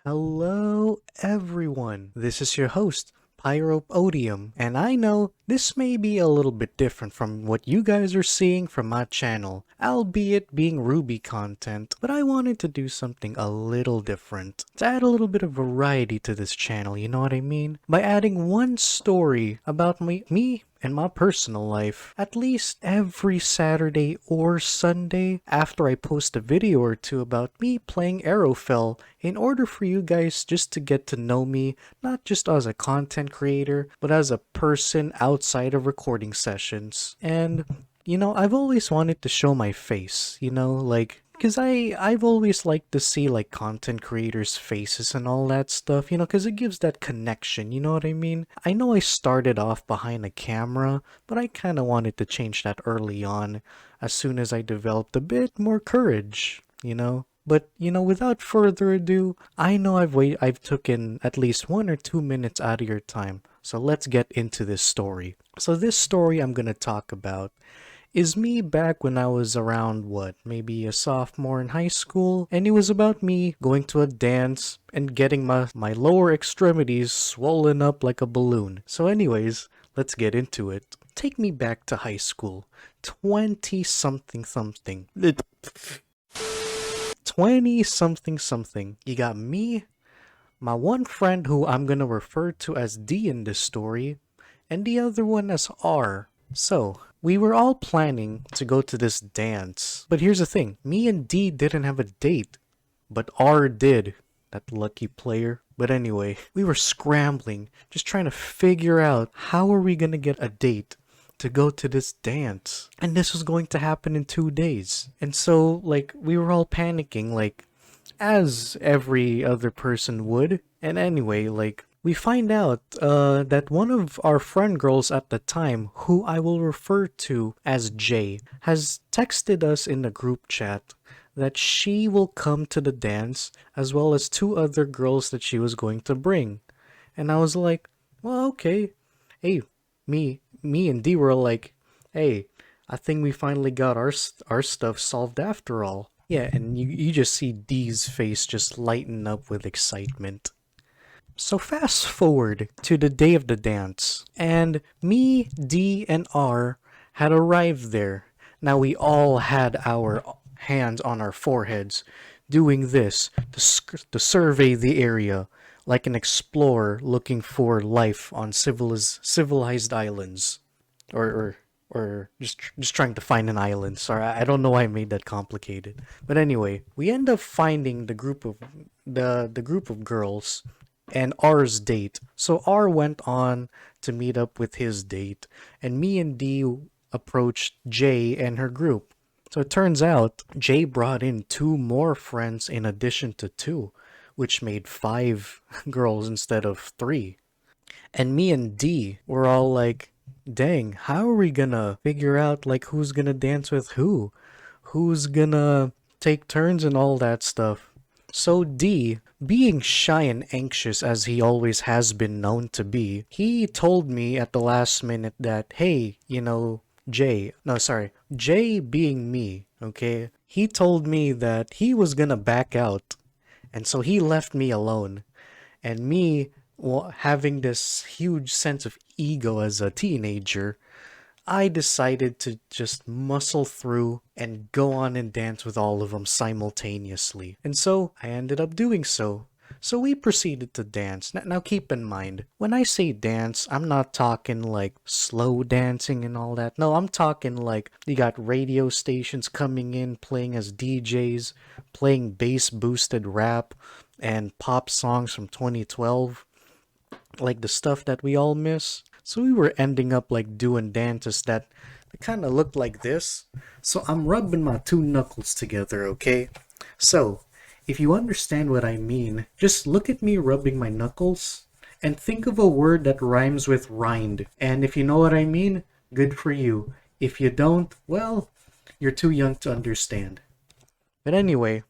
Hello, everyone. This is your host, Pyrope Odium, and I know this may be a little bit different from what you guys are seeing from my channel, albeit being Ruby content, but I wanted to do something a little different, to add a little bit of variety to this channel, you know what I mean? By adding one story about me and my personal life at least every Saturday or Sunday after I post a video or two about me playing Arrowfell in order for you guys just to get to know me, not just as a content creator, but as a person outside of recording sessions. And I've always wanted to show my face, because I've always liked to see like content creators' faces and all that stuff, because it gives that connection, you know what I mean? I know I started off behind a camera, but I kind of wanted to change that early on, as soon as I developed a bit more courage, But without further ado, I know I've taken at least 1 or 2 minutes out of your time, so let's get into this story. So this story I'm gonna talk about is me back when I was around, maybe a sophomore in high school, and it was about me going to a dance and getting my lower extremities swollen up like a balloon. So anyways, let's get into it. Take me back to high school. 20 something something. 20 something something. You got me, my one friend who I'm gonna refer to as D in this story, and the other one as R. So, we were all planning to go to this dance. But here's the thing, me and D didn't have a date, but R did. That lucky player. But anyway, we were scrambling, just trying to figure out how are we gonna get a date to go to this dance. And this was going to happen in 2 days. And so, we were all panicking, as every other person would. And anyway, we find out that one of our friend girls at the time, who I will refer to as Jay, has texted us in the group chat that she will come to the dance as well as 2 other girls that she was going to bring. And I was like, well, okay. Hey, me and D were like, hey, I think we finally got our stuff solved after all. Yeah, and you just see D's face just lighten up with excitement. So fast forward to the day of the dance, and me, D, and R had arrived there. Now we all had our hands on our foreheads, doing this to survey the area, like an explorer looking for life on civilized islands, or just trying to find an island. Sorry, I don't know why I made that complicated. But anyway, we end up finding the group of girls and R's date. So R went on to meet up with his date, and me and D approached J and her group. So it turns out J brought in 2 more friends in addition to 2, which made 5 girls instead of 3. And me and D were all like, dang, how are we gonna figure out who's gonna dance with who? Who's gonna take turns and all that stuff? So D, being shy and anxious as he always has been known to be, he told me at the last minute that, hey, Jay being me, okay? He told me that he was gonna back out, and so he left me alone. And me, having this huge sense of ego as a teenager, I decided to just muscle through and go on and dance with all of them simultaneously. And so I ended up doing so. So we proceeded to dance. Now keep in mind, when I say dance, I'm not talking slow dancing and all that. No, I'm talking you got radio stations coming in, playing as DJs, playing bass boosted rap and pop songs from 2012. The stuff that we all miss. So we were ending up doing dances that kind of looked like this. So I'm rubbing my 2 knuckles together, okay? So, if you understand what I mean, just look at me rubbing my knuckles and think of a word that rhymes with rind. And if you know what I mean, good for you. If you don't, well, you're too young to understand. But anyway,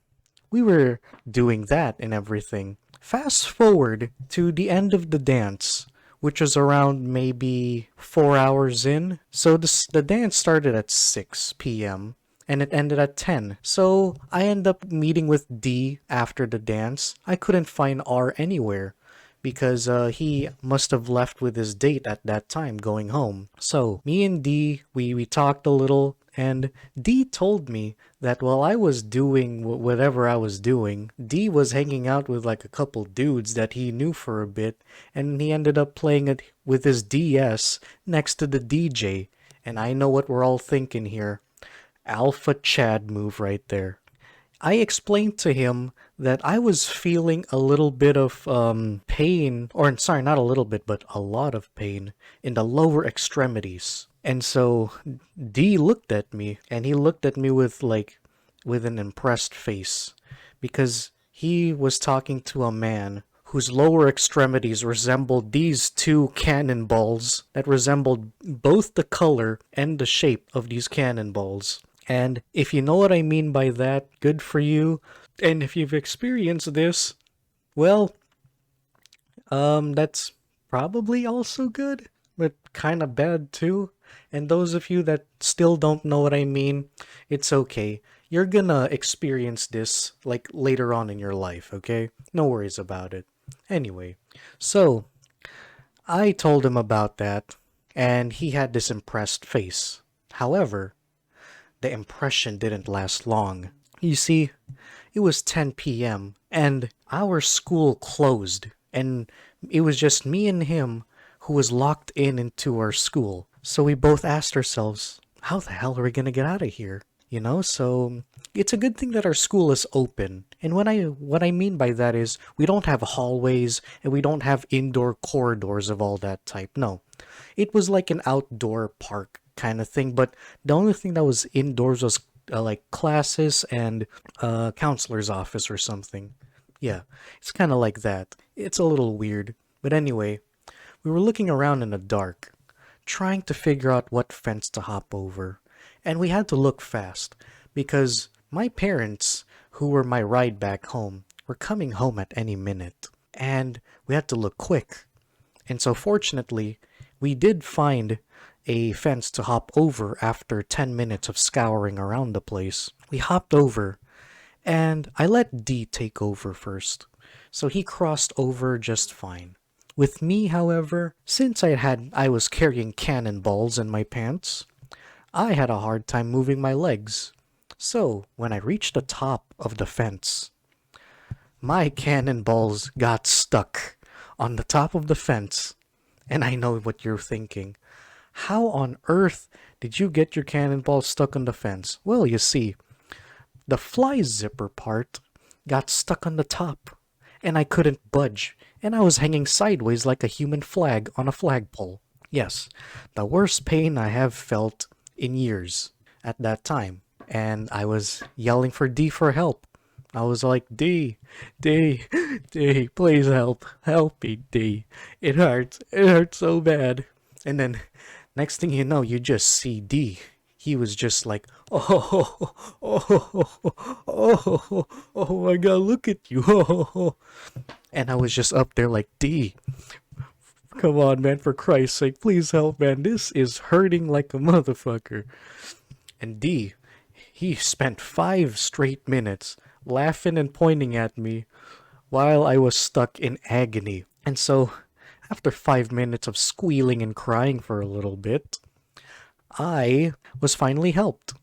we were doing that and everything. Fast forward to the end of the dance, which was around maybe 4 hours in. So the dance started at 6 p.m. and it ended at 10. So I ended up meeting with D after the dance. I couldn't find R anywhere because he must have left with his date at that time going home. So me and D, we talked a little, and D told me that while I was doing whatever I was doing, D was hanging out with like a couple dudes that he knew for a bit, and he ended up playing it with his DS next to the DJ. And I know what we're all thinking here. Alpha Chad move right there. I explained to him that I was feeling a little bit of pain, or sorry, not a little bit, but a lot of pain in the lower extremities. And so D looked at me, and he looked at me with an impressed face, because he was talking to a man whose lower extremities resembled these two cannonballs that resembled both the color and the shape of these cannonballs. And if you know what I mean by that, good for you. And if you've experienced this, well, that's probably also good, but kind of bad too. And those of you that still don't know what I mean, it's okay. You're gonna experience this like later on in your life, okay? No worries about it. Anyway, so I told him about that, and he had this impressed face. However, the impression didn't last long. You see, it was 10 p.m. and our school closed, and it was just me and him who was locked into our school. So we both asked ourselves, how the hell are we gonna get out of here? You know, so it's a good thing that our school is open. And what I mean by that is we don't have hallways and we don't have indoor corridors of all that type. No. It was like an outdoor park kind of thing, but the only thing that was indoors was like classes and counselor's office or something. Yeah, it's kind of like that. It's a little weird. But anyway, we were looking around in the dark, trying to figure out what fence to hop over. And we had to look fast, because my parents, who were my ride back home, were coming home at any minute. And we had to look quick. And so fortunately, we did find a fence to hop over after 10 minutes of scouring around the place. We hopped over, and I let D take over first, so he crossed over just fine. With me, however, since I was carrying cannonballs in my pants, I had a hard time moving my legs. So, when I reached the top of the fence, my cannonballs got stuck on the top of the fence. And I know what you're thinking. How on earth did you get your cannonball stuck on the fence? Well, you see, the fly zipper part got stuck on the top, and I couldn't budge, and I was hanging sideways like a human flag on a flagpole. Yes, the worst pain I have felt in years at that time, and I was yelling for D for help. I was like, D, D, D, please help me, D. It hurts so bad. And then, next thing you know, you just see D. He was just like, oh my God, look at you, And I was just up there like, D, come on, man, for Christ's sake, please help, man. This is hurting like a motherfucker. And D, he spent 5 straight minutes laughing and pointing at me while I was stuck in agony. And so, after 5 minutes of squealing and crying for a little bit, I was finally helped.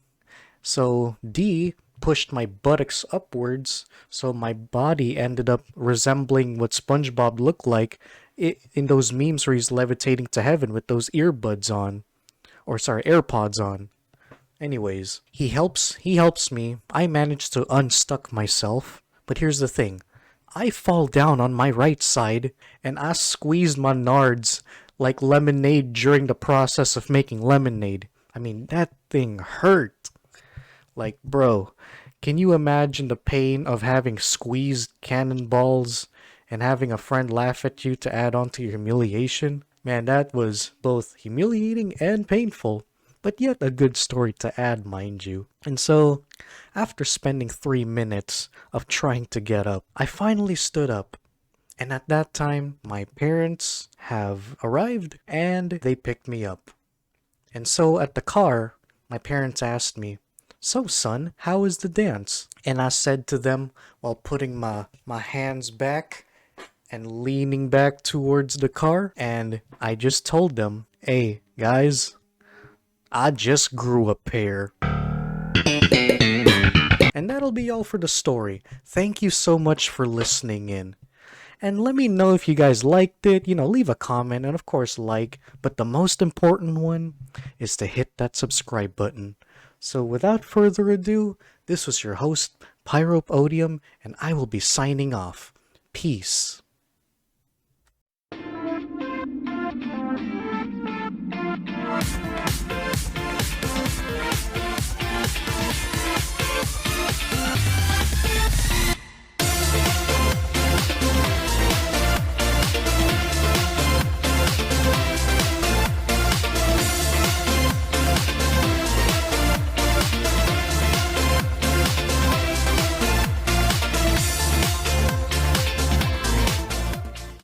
So D pushed my buttocks upwards, so my body ended up resembling what SpongeBob looked like in those memes where he's levitating to heaven with those earbuds on. Or sorry, AirPods on. Anyways, he helps me. I managed to unstuck myself, but here's the thing. I fall down on my right side, and I squeezed my nards like lemonade during the process of making lemonade. I mean, that thing hurt. Like, bro, can you imagine the pain of having squeezed cannonballs and having a friend laugh at you to add on to your humiliation? Man, that was both humiliating and painful, but yet a good story to add, mind you. And so, after spending 3 minutes of trying to get up, I finally stood up. And at that time, my parents have arrived and they picked me up. And so at the car, my parents asked me, "So, son, how is the dance?" And I said to them while putting my hands back and leaning back towards the car, and I just told them, "Hey, guys, I just grew a pair." And that'll be all for the story. Thank you so much for listening in. And let me know if you guys liked it. Leave a comment and, of course, like. But the most important one is to hit that subscribe button. So, without further ado, this was your host, Pyrope Odium, and I will be signing off. Peace.